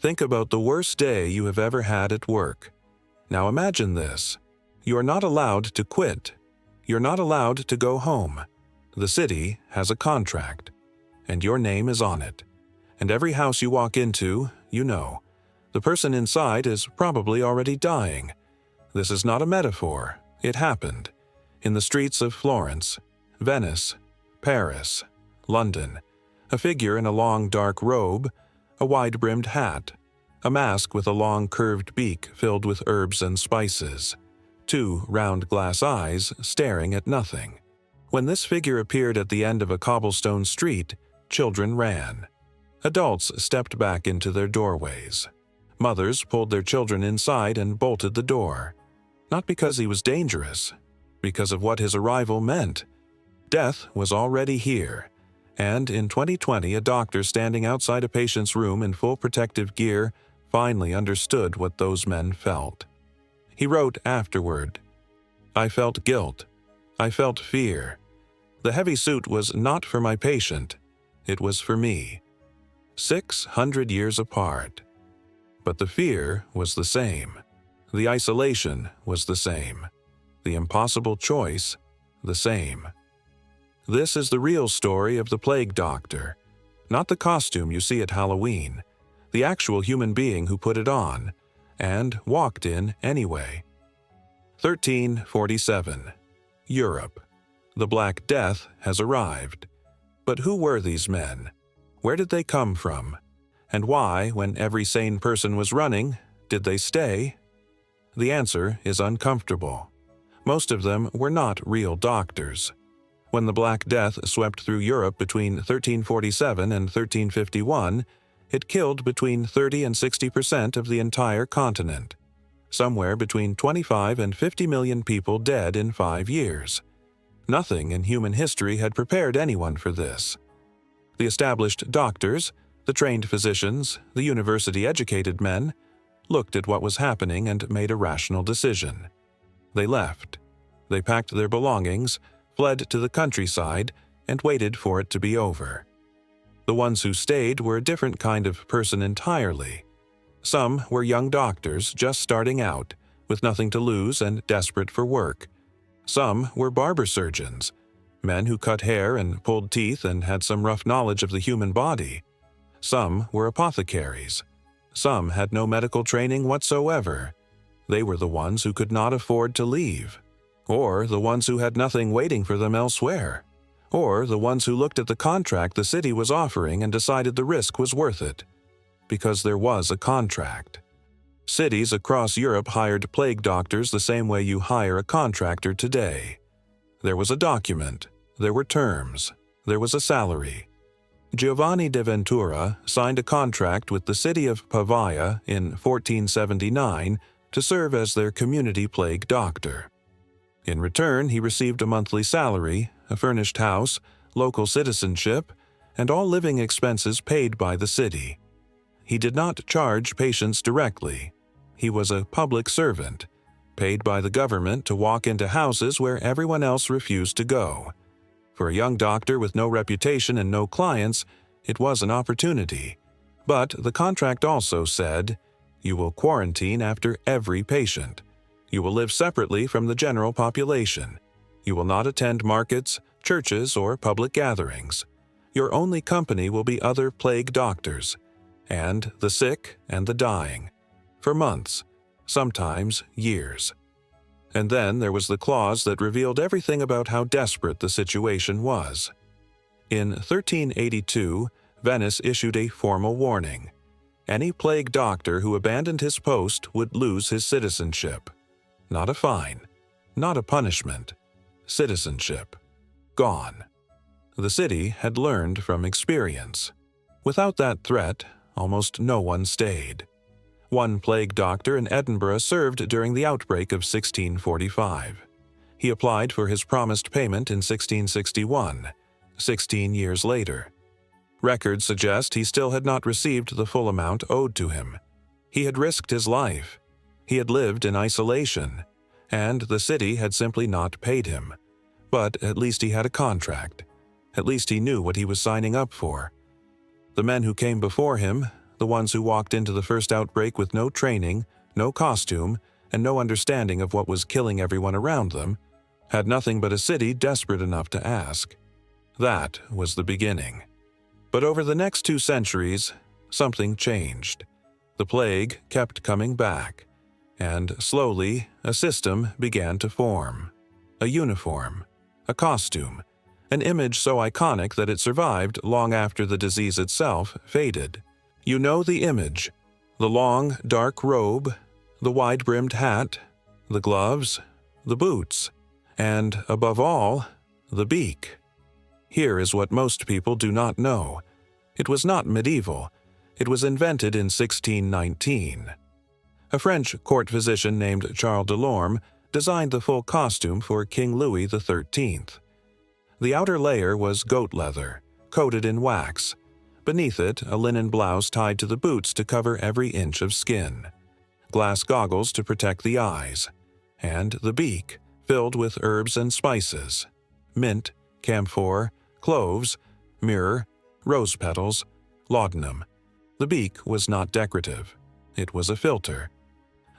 think about the worst day you have ever had at work. Now imagine this. You are not allowed to quit. You're not allowed to go home. The city has a contract, and your name is on it. And every house you walk into, you know, the person inside is probably already dying. This is not a metaphor. It happened. In the streets of Florence, Venice, Paris, London, a figure in a long dark robe, a wide-brimmed hat, a mask with a long curved beak filled with herbs and spices, two round glass eyes staring at nothing. When this figure appeared at the end of a cobblestone street, children ran. Adults stepped back into their doorways. Mothers pulled their children inside and bolted the door. Not because he was dangerous, because of what his arrival meant. Death was already here, and in 2020 a doctor standing outside a patient's room in full protective gear finally understood what those men felt. He wrote afterward, "I felt guilt. I felt fear. The heavy suit was not for my patient. It was for me. 600 years apart. But the fear was the same. The isolation was the same. The impossible choice, the same." This is the real story of the plague doctor, not the costume you see at Halloween, the actual human being who put it on, and walked in anyway. 1347. Europe. The Black Death has arrived. But who were these men? Where did they come from? And why, when every sane person was running, did they stay? The answer is uncomfortable. Most of them were not real doctors. When the Black Death swept through Europe between 1347 and 1351, it killed between 30 and 60% of the entire continent. Somewhere between 25 and 50 million people dead in 5 years. Nothing in human history had prepared anyone for this. The established doctors, the trained physicians, the university-educated men, looked at what was happening and made a rational decision. They left. They packed their belongings, fled to the countryside, and waited for it to be over. The ones who stayed were a different kind of person entirely. Some were young doctors just starting out, with nothing to lose and desperate for work. Some were barber surgeons, men who cut hair and pulled teeth and had some rough knowledge of the human body. Some were apothecaries. Some had no medical training whatsoever. They were the ones who could not afford to leave, or the ones who had nothing waiting for them elsewhere, or the ones who looked at the contract the city was offering and decided the risk was worth it, because there was a contract. Cities across Europe hired plague doctors the same way you hire a contractor today. There was a document, there were terms, there was a salary. Giovanni de Ventura signed a contract with the city of Pavia in 1479 to serve as their community plague doctor. In return, he received a monthly salary, a furnished house, local citizenship, and all living expenses paid by the city. He did not charge patients directly. He was a public servant, paid by the government to walk into houses where everyone else refused to go. For a young doctor with no reputation and no clients, it was an opportunity. But the contract also said, "You will quarantine after every patient. You will live separately from the general population. You will not attend markets, churches, or public gatherings. Your only company will be other plague doctors, and the sick and the dying, for months, sometimes years." And then there was the clause that revealed everything about how desperate the situation was. In 1382, Venice issued a formal warning. Any plague doctor who abandoned his post would lose his citizenship. Not a fine, not a punishment. Citizenship. Gone. The city had learned from experience. Without that threat, almost no one stayed. One plague doctor in Edinburgh served during the outbreak of 1645. He applied for his promised payment in 1661, 16 years later. Records suggest he still had not received the full amount owed to him. He had risked his life. He had lived in isolation, and the city had simply not paid him. But at least he had a contract. At least he knew what he was signing up for. The men who came before him, the ones who walked into the first outbreak with no training, no costume, and no understanding of what was killing everyone around them, had nothing but a city desperate enough to ask. That was the beginning. But over the next 2 centuries, something changed. The plague kept coming back, and slowly a system began to form. A uniform, a costume, an image so iconic that it survived long after the disease itself faded. You know the image: the long, dark robe, the wide-brimmed hat, the gloves, the boots, and, above all, the beak. Here is what most people do not know. It was not medieval. It was invented in 1619. A French court physician named Charles Delorme designed the full costume for King Louis XIII. The outer layer was goat leather, coated in wax. Beneath it, a linen blouse tied to the boots to cover every inch of skin, glass goggles to protect the eyes, and the beak, filled with herbs and spices: mint, camphor, cloves, myrrh, rose petals, laudanum. The beak was not decorative. It was a filter.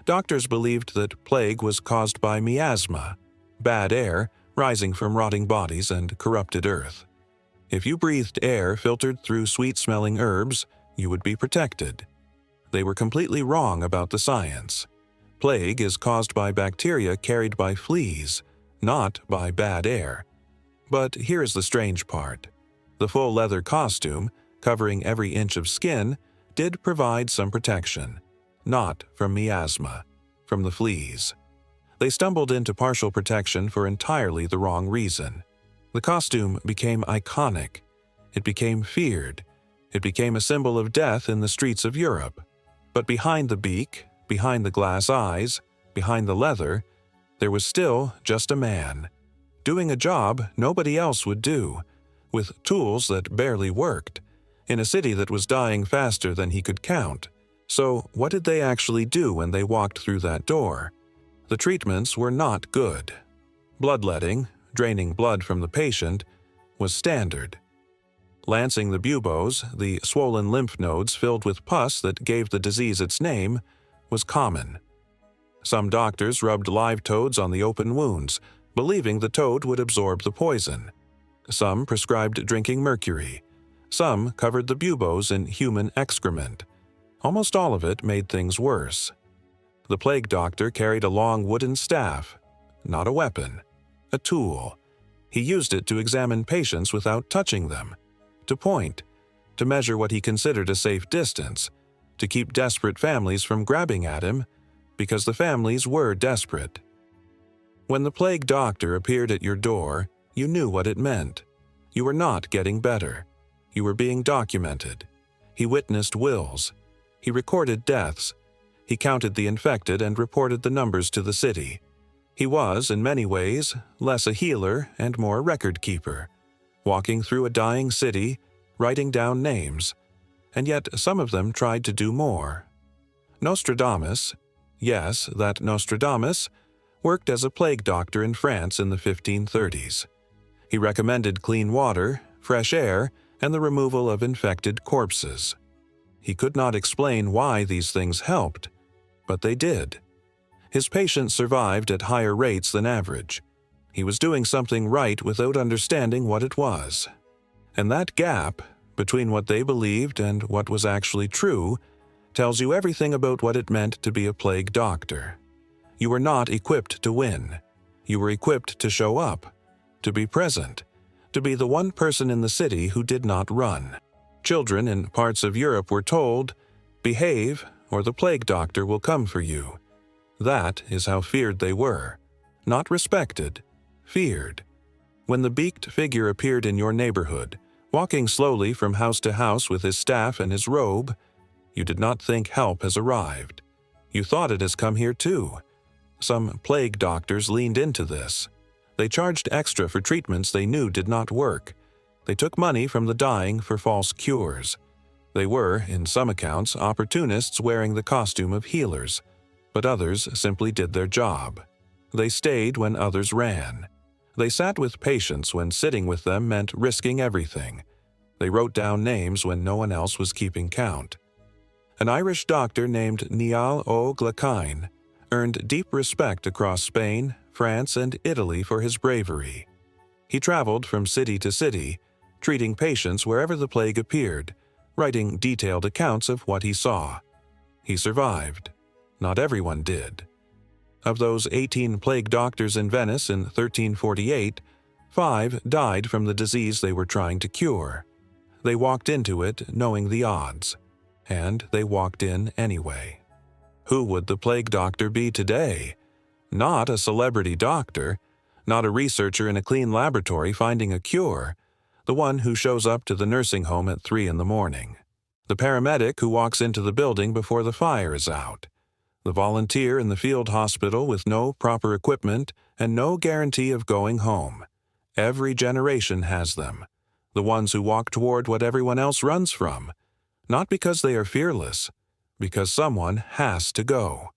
Doctors believed that plague was caused by miasma, bad air rising from rotting bodies and corrupted earth. If you breathed air filtered through sweet-smelling herbs, you would be protected. They were completely wrong about the science. Plague is caused by bacteria carried by fleas, not by bad air. But here is the strange part. The full leather costume, covering every inch of skin, did provide some protection, not from miasma, from the fleas. They stumbled into partial protection for entirely the wrong reason. The costume became iconic. It became feared. It became a symbol of death in the streets of Europe. But behind the beak, behind the glass eyes, behind the leather, there was still just a man, doing a job nobody else would do, with tools that barely worked, in a city that was dying faster than he could count. So what did they actually do when they walked through that door? The treatments were not good. Bloodletting, draining blood from the patient, was standard. Lancing the buboes, the swollen lymph nodes filled with pus that gave the disease its name, was common. Some doctors rubbed live toads on the open wounds, believing the toad would absorb the poison. Some prescribed drinking mercury. Some covered the buboes in human excrement. Almost all of it made things worse. The plague doctor carried a long wooden staff, not a weapon, a tool. He used it to examine patients without touching them, to point, to measure what he considered a safe distance, to keep desperate families from grabbing at him, because the families were desperate. When the plague doctor appeared at your door, you knew what it meant. You were not getting better. You were being documented. He witnessed wills. He recorded deaths. He counted the infected and reported the numbers to the city. He was, in many ways, less a healer and more a record keeper, walking through a dying city, writing down names, and yet some of them tried to do more. Nostradamus, yes, that Nostradamus, worked as a plague doctor in France in the 1530s. He recommended clean water, fresh air, and the removal of infected corpses. He could not explain why these things helped, but they did. His patients survived at higher rates than average. He was doing something right without understanding what it was. And that gap between what they believed and what was actually true tells you everything about what it meant to be a plague doctor. You were not equipped to win. You were equipped to show up, to be present, to be the one person in the city who did not run. Children in parts of Europe were told, "Behave, or the plague doctor will come for you." That is how feared they were. Not respected, feared. When the beaked figure appeared in your neighborhood, walking slowly from house to house with his staff and his robe, you did not think help has arrived. You thought it has come here too. Some plague doctors leaned into this. They charged extra for treatments they knew did not work. They took money from the dying for false cures. They were, in some accounts, opportunists wearing the costume of healers, but others simply did their job. They stayed when others ran. They sat with patients when sitting with them meant risking everything. They wrote down names when no one else was keeping count. An Irish doctor named Niall O'Glacain earned deep respect across Spain, France, and Italy for his bravery. He traveled from city to city, treating patients wherever the plague appeared, writing detailed accounts of what he saw. He survived. Not everyone did. Of those 18 plague doctors in Venice in 1348, 5 died from the disease they were trying to cure. They walked into it knowing the odds, and they walked in anyway. Who would the plague doctor be today? Not a celebrity doctor, not a researcher in a clean laboratory finding a cure, the one who shows up to the nursing home at 3 in the morning, the paramedic who walks into the building before the fire is out, the volunteer in the field hospital with no proper equipment and no guarantee of going home. Every generation has them, the ones who walk toward what everyone else runs from, not because they are fearless, because someone has to go.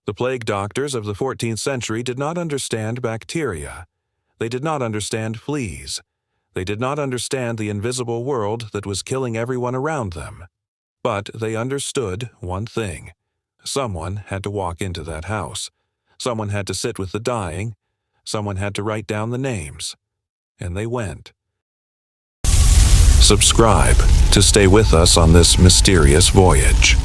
The plague doctors of the 14th century did not understand bacteria. They did not understand fleas. They did not understand the invisible world that was killing everyone around them. But they understood one thing. Someone had to walk into that house. Someone had to sit with the dying. Someone had to write down the names. And they went. Subscribe to stay with us on this mysterious voyage.